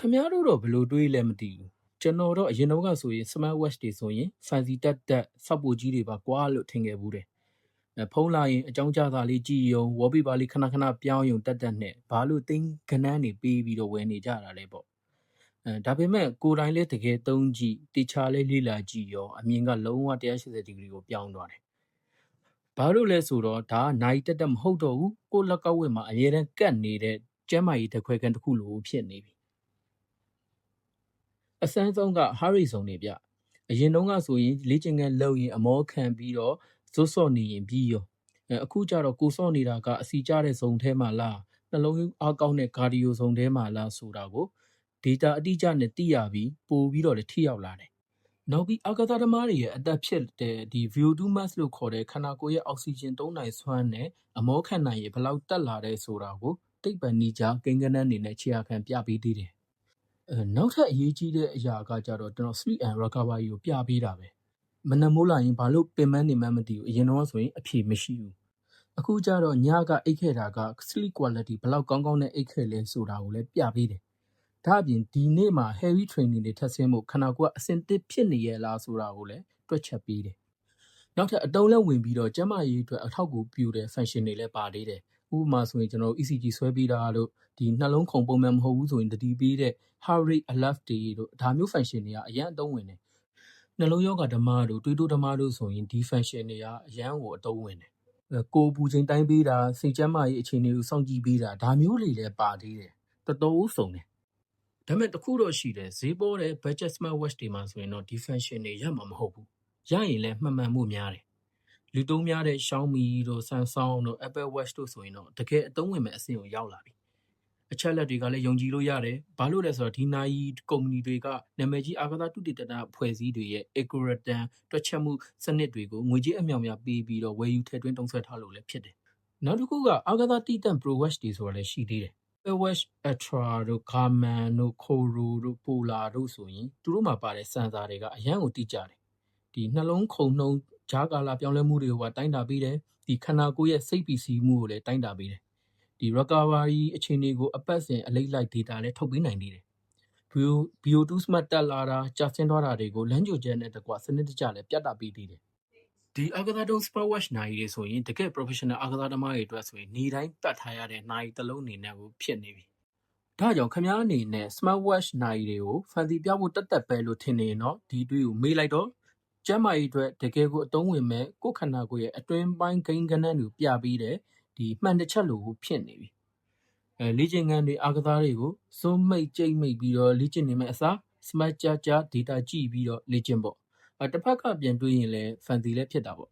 ခမားတို့တော့ဘလို့တွေးလဲမသိဘူးကျွန်တော်တော့အရင်တော့ကဆိုရင် smart watch တွေဆိုရင် fancy တက်စောက်ပူကြီးတွေပါကွာလို့ထင်ခဲ့ဘူးတယ်ဖုံးလာရင်အကြောင်းကြားစာလေးကြည့်ယုံ wallpaper လေးခဏခဏပြောင်းယုံတက်နဲ့ဘာလို့သိန်းကနန်းနေပေးပြီးတော့ဝယ်နေကြတာလဲပေါ့ဒါပေမဲ့ကိုယ်တိုင်လည်းတကယ်သုံးကြည့်တေချာလေးလေးလာကြည့်ရောအမြင်ကလုံးဝ180ဒီဂရီကိုပြောင်းသွားတယ်ဘာလို့လဲဆိုတော့ဒါကနိုင်တက်မဟုတ်တော့ဘူးကိုယ့်လက်ကောက်ဝက်မှာအများတန်းကတ်နေတဲ့ကျမ်းမာရေးတစ်ခွဲခန်းတစ်ခုလိုဖြစ်နေပြီအစမ်းဆုံးက Harry ဆုံးနေဗျအရင်တုန်းကဆိုရင်လေ့ကျင့်ခန်းလုပ်ရင်အမောခံပြီးတော့ဇွတ်စော့နေရင်ပြီးရောအခုကျတော့ကိုစော့နေတာကအစီကျတဲ့ဇုံထဲမှာလားနှလုံးအားကောင်းတဲ့ကာဒီယိုဇုံထဲမှာလားဆိုတာကို data အတိအကျနဲ့သိရပြီးပို့ပြီးတော့လည်းထိရောက်လာတယ်နောက်ပြီးအာကာသသမားတွေရဲ့အသက်ဖြစ်တဲ့ဒီ VO2 max လို့ခေါ်တဲ့ခန္ဓာကိုယ်ရဲ့အောက်ဆီဂျင်သုံးနိုင်စွမ်းနဲ့အမောခံနိုင်ရင်ဘယ်လောက်တက်လာတဲ့ဆိုတာကိုသိပ္ပံနည်းကြကိန်းဂဏန်းနေနဲ့ခြေရာခံပြပေးသေးတယ်နောက်ထပ်အရေးကြီးတဲ့အရာကကြတော့ကျွန်တော် sleep and recovery ကိုပြပေးတာပဲမနက်မိုးလာရင်ဘာလို့ပင်ပန်းနေမှန်းမသိဘူးအရင်တော့ဆိုရင်အဖြေမရှိဘူးအခုကျတော့ညကအိတ်ခဲ့တာက sleep quality ဘယ်လောက်ကောင်းကောင်းနဲ့အိတ်ခဲ့လဲဆိုတာကိုလည်းပြပေးတယ်ဒါအပြင်ဒီနေ့မှာ heavy training တွေထပ်ဆင်းဖို့ခန္ဓာကိုယ်ကအဆင်သင့်ဖြစ်နေရဲ့လားဆိုတာကိုလည်းတွက်ချက်ပေးတယ်နောက်ထပ်အတုံးလဲဝင်ပြီးတော့ကျန်းမာရေးအတွက်အထောက်အကူပြုတဲ့ function တွေလည်းပါသေးတယ်ဥပမာဆိုရင်ကျွန်တော် ECG ဆွဲပေးတာလို့ဒီနှလုံးခုန်ပုံမှန်မဟုတ်ဘူးဆိုရင်တတိပေးတဲ့ heart rate alert တွေတို့ဒါမျိုး function တွေကအရန်အသုံးဝင်တယ်နှလုံးယောဂဓမ္မတို့တွေးတိုးဓမ္မတို့ဆိုရင်ဒီ function တွေကအရန်ကိုအသုံးဝင်တယ်ကိုပူချိန်တိုင်းပေးတာစိတ်ကျန်းမာရေးအခြေအနေကိုစောင့်ကြည့်ပေးတာဒါမျိုးတွေလည်းပါသေးတယ်တော်တော်စုံတယ်ဒါပေမဲ့တခုတော့ရှိတယ်ဈေးပေါ်တဲ့ budget smart watch တွေမှာဆိုရင်တော့ဒီ function တွေရမှာမဟုတ်ဘူးရရင်လည်းမှန်မှန်မှုများတယ်လူသုံးများတဲ့ Xiaomi တို့ Samsung တို့ Apple Watch တို့ဆိုရင်တော့တကယ်အသုံးဝင်မဲ့အဆင့်ကိုရောက်လာပြီအချက်လက်တွေကလည်းယုံကြည်လို့ရတယ်ဘာလို့လဲဆိုတော့ဒီနိုင်ကုမ္ပဏီတွေကနာမည်ကြီးအာကာသတုတေသနအဖွဲ့အစည်းတွေရဲ့ algorithm တွက်ချက်မှုစနစ်တွေကိုငွေကြေးအမြောက်များပေးပြီးတော့ဝယ်ယူထည့်သွင်းသုံးစွဲထားလို့လည်းဖြစ်တယ်နောက်တစ်ခုကအာကာသတိတန့် Pro Watch တွေဆိုတာလည်းရှိသေးတယ်Apple Watch Ultra တို့ Garmin တို့ Coro တို့ Polar တို့ဆိုရင်သူတို့မှာပါတဲ့စင်ဆာတွေကအရန်ကိုတိကျတယ်ဒီနှလုံးခုန်နှုန်းဂျားကာလာပြောင်းလဲမှုတွေကိုပါတိုင်းတာပေးတယ်ဒီခန္ဓာကိုယ်ရဲ့စိတ်ပီစီမှုကိုလည်းတိုင်းတာပေးတယ်ဒီ recovery အခြေအနေကိုအပတ်စဉ်အလိမ့်လိုက် data လည်းထုတ်ပေးနိုင်သေးတယ် VO2 smart တက်လာတာကြာဆင်းသွားတာတွေကိုလမ်းကြိုချက်နဲ့တကွစနစ်တကျလည်းပြသပေးသေးတယ်ဒီအာကာသတုံး smart watch နိုင်တွေဆိုရင်တကယ် professional အာကာသသမားတွေအတွက်ဆိုရင်နေတိုင်းပတ်ထားရတဲ့နိုင်တစ်လုံးအနေနဲ့ကိုဖြစ်နေပြီဒါကြောင့်ခမားအနေနဲ့ smart watch နိုင်တွေကို fancy ပြဖို့တက်ပဲလို့ထင်နေရင်တော့ဒီတွေးကိုမေးလိုက်တော့ကျမ်းမာရေးအတွက်တကယ်ကိုအသုံးဝင်မဲ့ကိုယ်ခန္ဓာကိုယ်ရဲ့အတွင်းပိုင်းဂိမ်းကနန်းတွေပြပေးတဲ့ဒီမှန်တစ်ချက်လိုဖြစ်နေပြီလေ့ကျင့်ခန်းတွေအာကစားတွေကိုစွန်းမိတ်ကြိတ်မိတ်ပြီးတော့လေ့ကျင့်နေမဲ့အစား smart ကြာ data ကြည့်ပြီးတော့လေ့ကျင့်ပေါ့တစ်ဖက်ကပြန်တွေးရင်လည်း fancy လည်းဖြစ်တာပေါ့